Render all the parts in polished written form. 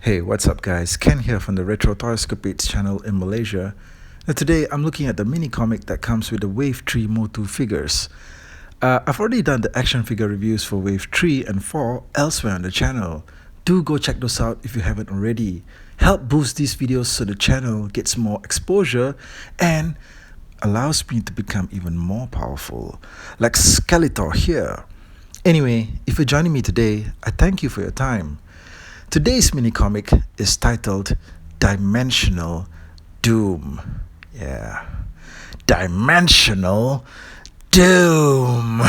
Hey, what's up guys? Ken here from the Retro Toyscapedes channel in Malaysia. Now today I'm looking at the mini comic that comes with the Wave 3 MOTU figures. I've already done the action figure reviews for Wave 3 and 4 elsewhere on the channel. Do go check those out if you haven't already. Help boost these videos so the channel gets more exposure and allows me to become even more powerful, like Skeletor here. Anyway, if you're joining me today, I thank you for your time. Today's mini comic is titled Dimensional Doom. Yeah, Dimensional Doom.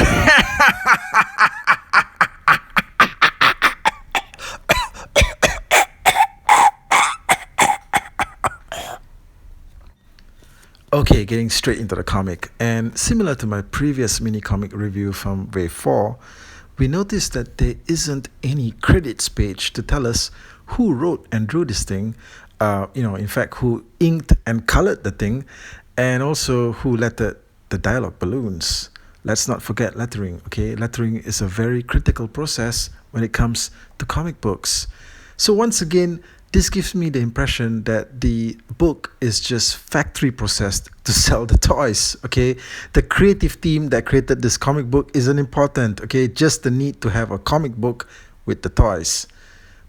Okay, getting straight into the comic, and similar to my previous mini comic review from Wave 4, we noticed that there isn't any credits page to tell us who wrote and drew this thing, in fact, who inked and colored the thing, and also who lettered the dialogue balloons. Let's not forget lettering, okay? Lettering is a very critical process when it comes to comic books. So once again, this gives me the impression that the book is just factory processed to sell the toys, okay? The creative team that created this comic book isn't important, okay? Just the need to have a comic book with the toys.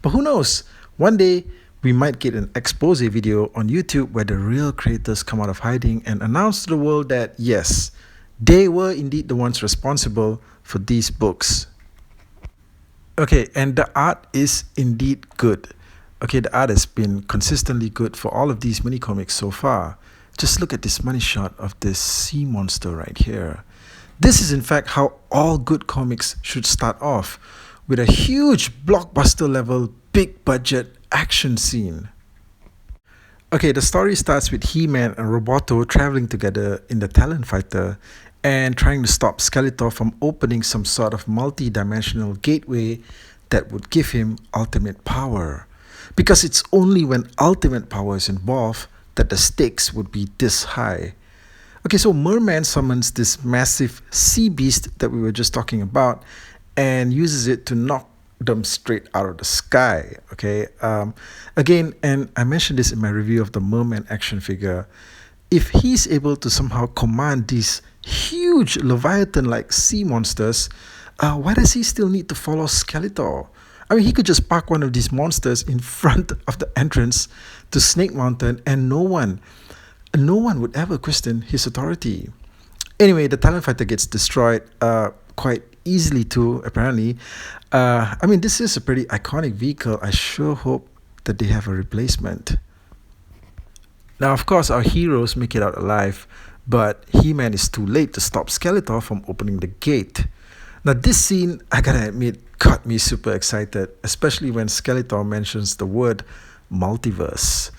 But who knows? One day, we might get an expose video on YouTube where the real creators come out of hiding and announce to the world that, yes, they were indeed the ones responsible for these books. Okay, and the art is indeed good. Okay, the art has been consistently good for all of these mini comics so far. Just look at this money shot of this sea monster right here. This is in fact how all good comics should start off, with a huge blockbuster level, big budget action scene. Okay, the story starts with He-Man and Roboto traveling together in the Talon Fighter and trying to stop Skeletor from opening some sort of multi-dimensional gateway that would give him ultimate power. Because it's only when ultimate power is involved that the stakes would be this high. Okay, so Merman summons this massive sea beast that we were just talking about and uses it to knock them straight out of the sky. Okay, again, and I mentioned this in my review of the Merman action figure, if he's able to somehow command these huge Leviathan-like sea monsters, why does he still need to follow Skeletor? I mean, he could just park one of these monsters in front of the entrance to Snake Mountain and no one would ever question his authority. Anyway, the Talon Fighter gets destroyed quite easily too, apparently. I mean, this is a pretty iconic vehicle. I sure hope that they have a replacement. Now, of course, our heroes make it out alive, but He-Man is too late to stop Skeletor from opening the gate. Now, this scene, I gotta admit, got me super excited, especially when Skeletor mentions the word multiverse.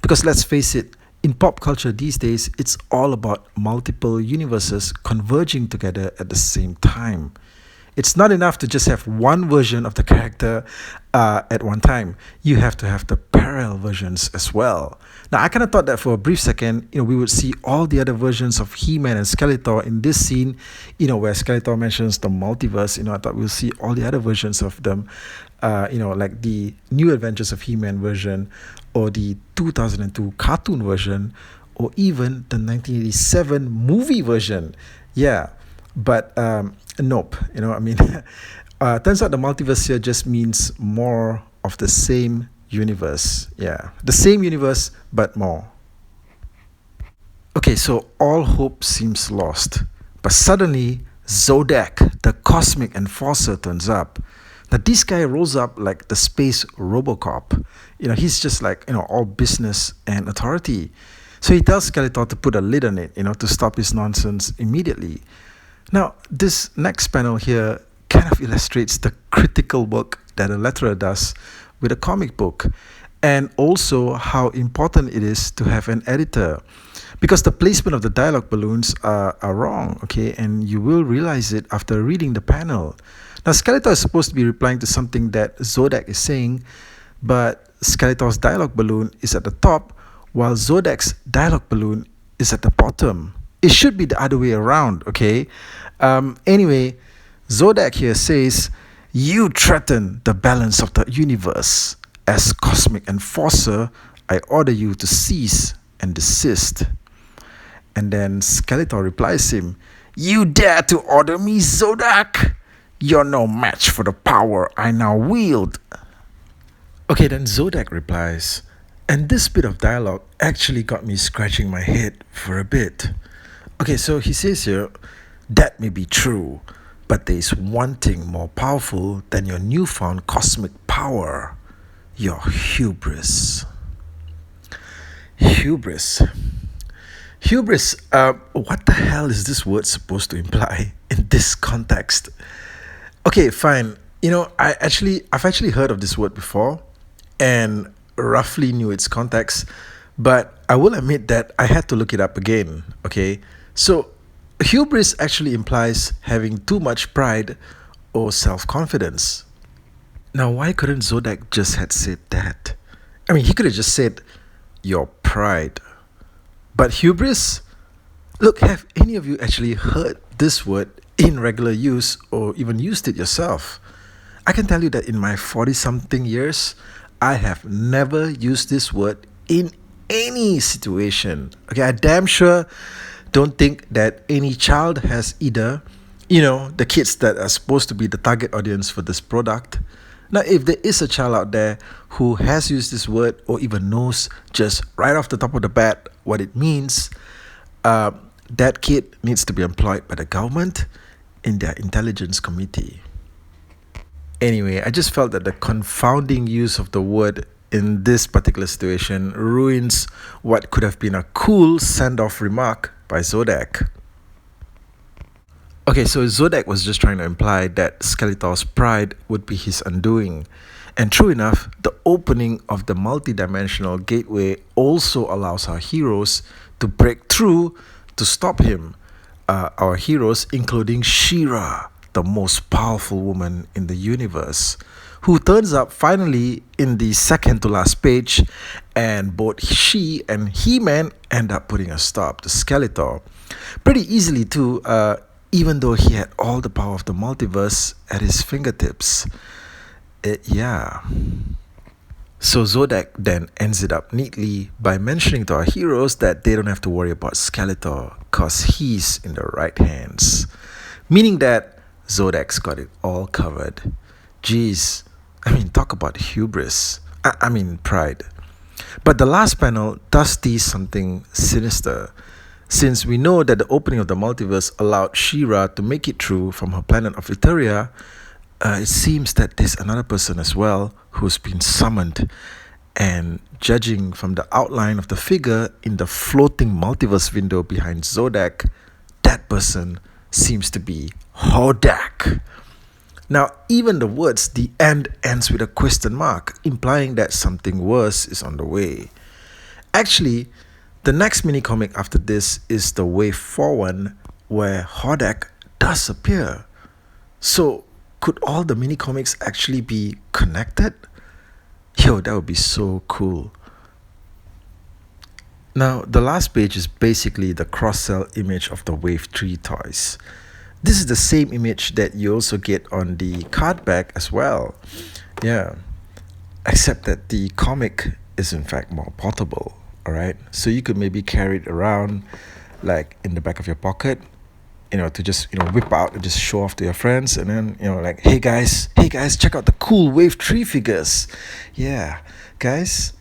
Because let's face it, in pop culture these days, it's all about multiple universes converging together at the same time. It's not enough to just have one version of the character at one time. You have to have the parallel versions as well. Now, I kind of thought that for a brief second, we would see all the other versions of He-Man and Skeletor in this scene, where Skeletor mentions the multiverse. I thought we'll see all the other versions of them, like the New Adventures of He-Man version, or the 2002 cartoon version, or even the 1987 movie version. Yeah, but nope. Turns out the multiverse here just means more of the same universe. Yeah, the same universe, but more. Okay, so all hope seems lost. But suddenly, Zodac, the cosmic enforcer, turns up. Now, this guy rolls up like the space Robocop. He's just like, all business and authority. So he tells Skeletor to put a lid on it, to stop his nonsense immediately. Now, this next panel here kind of illustrates the critical work that a letterer does with a comic book, and also how important it is to have an editor, because the placement of the dialogue balloons are wrong, okay, and you will realize it after reading the panel. Now, Skeletor is supposed to be replying to something that Zodac is saying, but Skeletor's dialogue balloon is at the top, while Zodac's dialogue balloon is at the bottom. It should be the other way around, okay? Anyway, Zodac here says, "You threaten the balance of the universe. As cosmic enforcer, I order you to cease and desist. And then Skeletor replies him, "You dare to order me, Zodac? You're no match for the power I now wield." Okay, then Zodac replies, and this bit of dialogue actually got me scratching my head for a bit. Okay, so he says here, "That may be true, but there is one thing more powerful than your newfound cosmic power: your hubris." Hubris. Hubris, what the hell is this word supposed to imply in this context? Okay, fine. I've actually heard of this word before and roughly knew its context, but I will admit that I had to look it up again. Okay, so hubris actually implies having too much pride or self-confidence. Now, why couldn't Zodac just had said that? I mean, he could have just said your pride. But hubris? Look, have any of you actually heard this word in regular use or even used it yourself? I can tell you that in my 40-something years, I have never used this word in any situation. Okay, I damn sure don't think that any child has either. The kids that are supposed to be the target audience for this product. Now, if there is a child out there who has used this word or even knows just right off the top of the bat what it means, that kid needs to be employed by the government in their intelligence committee. Anyway, I just felt that the confounding use of the word in this particular situation ruins what could have been a cool send-off remark by Zodac. Okay, so Zodac was just trying to imply that Skeletor's pride would be his undoing. And true enough, the opening of the multi-dimensional gateway also allows our heroes to break through to stop him. Our heroes, including She-Ra, the most powerful woman in the universe, who turns up finally in the second to last page, and both she and He-Man end up putting a stop to Skeletor. Pretty easily too, even though he had all the power of the multiverse at his fingertips. Yeah. So Zodac then ends it up neatly by mentioning to our heroes that they don't have to worry about Skeletor because he's in the right hands. Meaning that Zodac's got it all covered. Jeez, talk about hubris. Pride. But the last panel does tease something sinister. Since we know that the opening of the multiverse allowed She-Ra to make it through from her planet of Etheria, it seems that there's another person as well who's been summoned. And judging from the outline of the figure in the floating multiverse window behind Zodac, that person seems to be Hodak. Now, even the words "the end" ends with a question mark, implying that something worse is on the way. Actually, the next mini-comic after this is the Wave 4 one, where Hodak does appear. So, could all the mini-comics actually be connected? Yo, that would be so cool. Now, the last page is basically the cross-sell image of the Wave 3 toys. This is the same image that you also get on the card back as well. Yeah, except that the comic is in fact more portable. Alright, so you could maybe carry it around like in the back of your pocket, to just, whip out and just show off to your friends, and then, like, hey guys, check out the cool Wave 3 figures. Yeah, guys.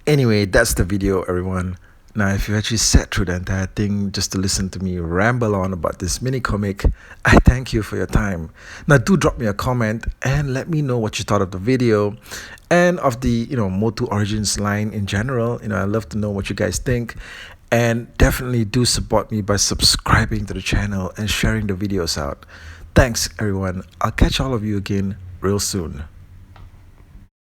Anyway, that's the video, everyone. Now, if you actually sat through the entire thing just to listen to me ramble on about this mini comic, I thank you for your time. Now, do drop me a comment and let me know what you thought of the video and of the, MOTU Origins line in general. I'd love to know what you guys think. And definitely do support me by subscribing to the channel and sharing the videos out. Thanks, everyone. I'll catch all of you again real soon.